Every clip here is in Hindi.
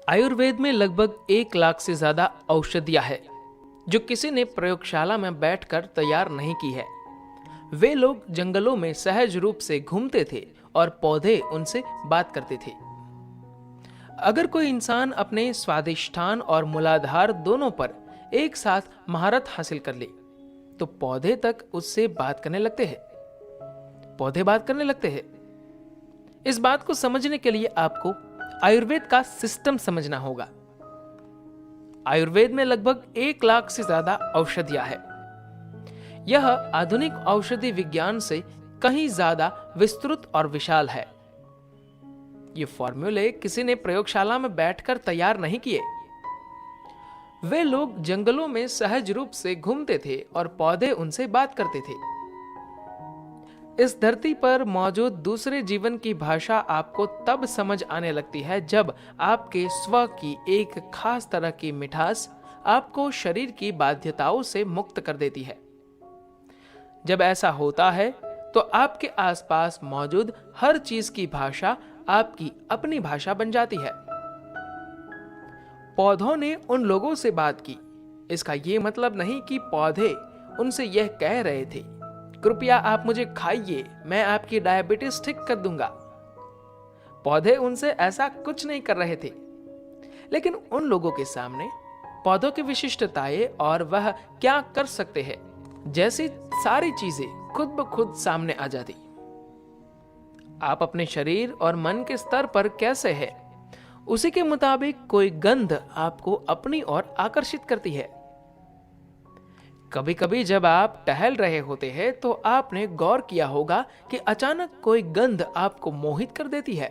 आयुर्वेद में लगभग 1 लाख से ज्यादा औषधियां हैं जो किसी ने प्रयोगशाला में बैठकर तैयार नहीं की है। वे लोग जंगलों में सहज रूप से घूमते थे और पौधे उनसे बात करते थे। अगर कोई इंसान अपने स्वादिष्ठान और मूलाधार दोनों पर एक साथ महारत हासिल कर ले तो पौधे तक उससे बात करने लगते हैं। पौधे बात करने लगते हैं। इस बात को समझने के लिए आपको आयुर्वेद का सिस्टम समझना होगा। आयुर्वेद में लगभग 1 लाख से ज्यादा औषधियां हैं। यह आधुनिक औषधि विज्ञान से कहीं ज्यादा विस्तृत और विशाल है। ये फॉर्मूले किसी ने प्रयोगशाला में बैठकर तैयार नहीं किए। वे लोग जंगलों में सहज रूप से घूमते थे और पौधे उनसे बात करते थे। इस धरती पर मौजूद दूसरे जीवन की भाषा आपको तब समझ आने लगती है जब आपके स्व की एक खास तरह की मिठास आपको शरीर की बाध्यताओं से मुक्त कर देती है। जब ऐसा होता है तो आपके आसपास मौजूद हर चीज की भाषा आपकी अपनी भाषा बन जाती है। पौधों ने उन लोगों से बात की। इसका यह मतलब नहीं कि पौधे उनसे यह कह रहे थे, कृपया आप मुझे खाइए, मैं आपकी डायबिटीज ठीक कर दूंगा। पौधे उनसे ऐसा कुछ नहीं कर रहे थे, लेकिन उन लोगों के सामने पौधों की विशिष्टताएं और वह क्या कर सकते हैं जैसी सारी चीजें खुद ब खुद सामने आ जाती। आप अपने शरीर और मन के स्तर पर कैसे हैं, उसी के मुताबिक कोई गंध आपको अपनी ओर आकर्षित करती है। कभी कभी जब आप टहल रहे होते हैं तो आपने गौर किया होगा कि अचानक कोई गंध आपको मोहित कर देती है।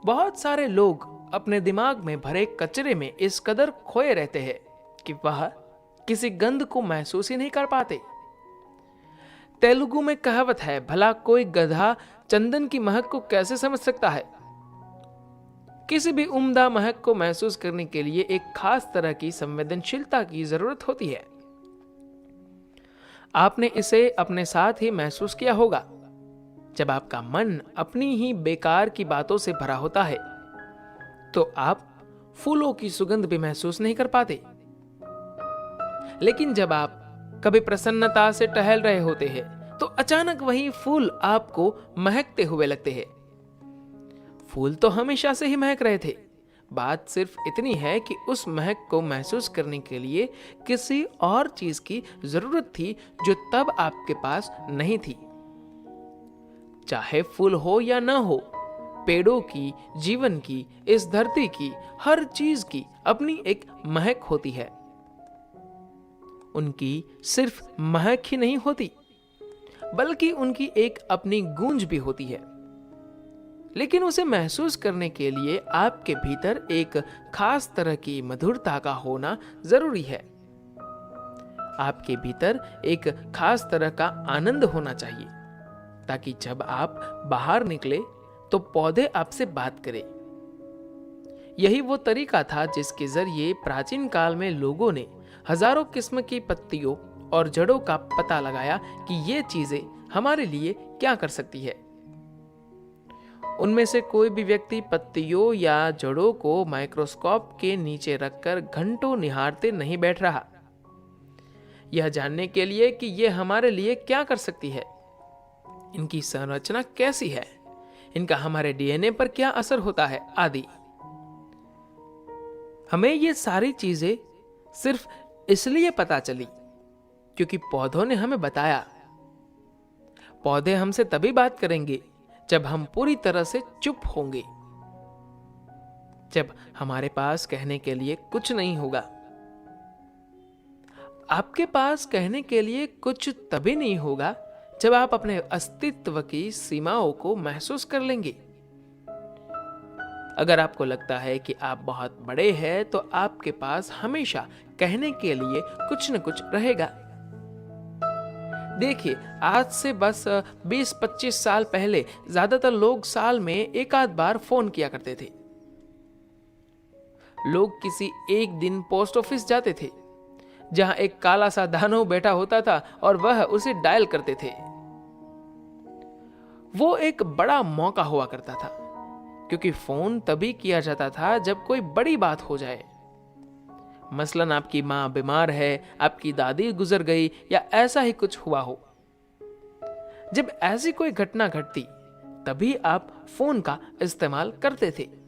बहुत सारे लोग अपने दिमाग में भरे कचरे में इस कदर खोए रहते हैं कि वह किसी गंध को महसूस ही नहीं कर पाते। तेलुगु में कहावत है, भला कोई गधा चंदन की महक को कैसे समझ सकता है। किसी भी उम्दा महक को महसूस करने के लिए एक खास तरह की संवेदनशीलता की जरूरत होती है। आपने इसे अपने साथ ही महसूस किया होगा। जब आपका मन अपनी ही बेकार की बातों से भरा होता है तो आप फूलों की सुगंध भी महसूस नहीं कर पाते। लेकिन जब आप कभी प्रसन्नता से टहल रहे होते हैं तो अचानक वही फूल आपको महकते हुए लगते हैं। फूल तो हमेशा से ही महक रहे थे। बात सिर्फ इतनी है कि उस महक को महसूस करने के लिए किसी और चीज की जरूरत थी जो तब आपके पास नहीं थी। चाहे फूल हो या ना हो, पेड़ों की, जीवन की, इस धरती की, हर चीज की अपनी एक महक होती है। उनकी सिर्फ महक ही नहीं होती, बल्कि उनकी एक अपनी गूंज भी होती है। लेकिन उसे महसूस करने के लिए आपके भीतर एक खास तरह की मधुरता का होना जरूरी है। आपके भीतर एक खास तरह का आनंद होना चाहिए ताकि जब आप बाहर निकले तो पौधे आपसे बात करें। यही वो तरीका था जिसके जरिए प्राचीन काल में लोगों ने हजारों किस्म की पत्तियों और जड़ों का पता लगाया कि ये चीजें हमारे लिए क्या कर सकती है। उनमें से कोई भी व्यक्ति पत्तियों या जड़ों को माइक्रोस्कोप के नीचे रखकर घंटों निहारते नहीं बैठ रहा, यह जानने के लिए कि यह हमारे लिए क्या कर सकती है, इनकी संरचना कैसी है, इनका हमारे डीएनए पर क्या असर होता है आदि। हमें ये सारी चीजें सिर्फ इसलिए पता चली क्योंकि पौधों ने हमें बताया। पौधे हमसे तभी बात करेंगे जब हम पूरी तरह से चुप होंगे, जब हमारे पास कहने के लिए कुछ नहीं होगा। आपके पास कहने के लिए कुछ तभी नहीं होगा जब आप अपने अस्तित्व की सीमाओं को महसूस कर लेंगे। अगर आपको लगता है कि आप बहुत बड़े हैं तो आपके पास हमेशा कहने के लिए कुछ न कुछ रहेगा। देखिए, आज से बस 20-25 साल पहले ज्यादातर लोग साल में एक आध बार फोन किया करते थे। लोग किसी एक दिन पोस्ट ऑफिस जाते थे जहां एक काला सा दानव बैठा होता था और वह उसे डायल करते थे। वो एक बड़ा मौका हुआ करता था क्योंकि फोन तभी किया जाता था जब कोई बड़ी बात हो जाए। मसलन आपकी माँ बीमार है, आपकी दादी गुजर गई या ऐसा ही कुछ हुआ हो। जब ऐसी कोई घटना घटती तभी आप फोन का इस्तेमाल करते थे।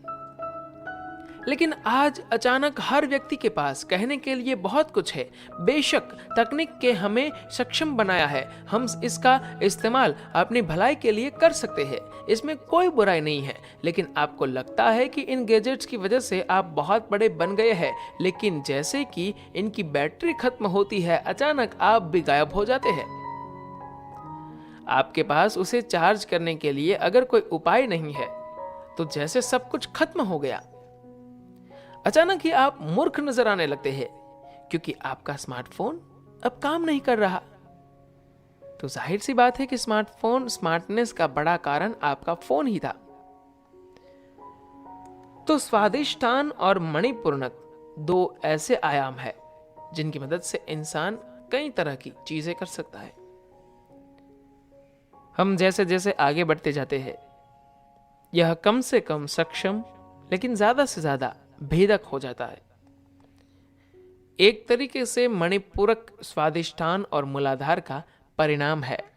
लेकिन आज अचानक हर व्यक्ति के पास कहने के लिए बहुत कुछ है। बेशक तकनीक के हमें सक्षम बनाया है, हम इसका इस्तेमाल अपनी भलाई के लिए कर सकते हैं, इसमें कोई बुराई नहीं है। लेकिन आपको लगता है कि इन गैजेट्स की वजह से आप बहुत बड़े बन गए हैं, लेकिन जैसे कि इनकी बैटरी खत्म होती है, अचानक आप भी गायब हो जाते हैं। आपके पास उसे चार्ज करने के लिए अगर कोई उपाय नहीं है, तो जैसे सब कुछ खत्म हो गया। अचानक ही आप मूर्ख नजर आने लगते हैं, क्योंकि आपका स्मार्टफोन अब काम नहीं कर रहा। तो जाहिर सी बात है कि स्मार्टफोन स्मार्टनेस का बड़ा कारण आपका फोन ही था। तो स्वादिष्टान और मणिपूर्णक दो ऐसे आयाम है जिनकी मदद से इंसान कई तरह की चीजें कर सकता है। हम जैसे जैसे आगे बढ़ते जाते हैं, यह कम से कम सक्षम लेकिन ज्यादा से ज्यादा भेदक हो जाता है। एक तरीके से मणिपूरक स्वादिष्टान और मूलाधार का परिणाम है।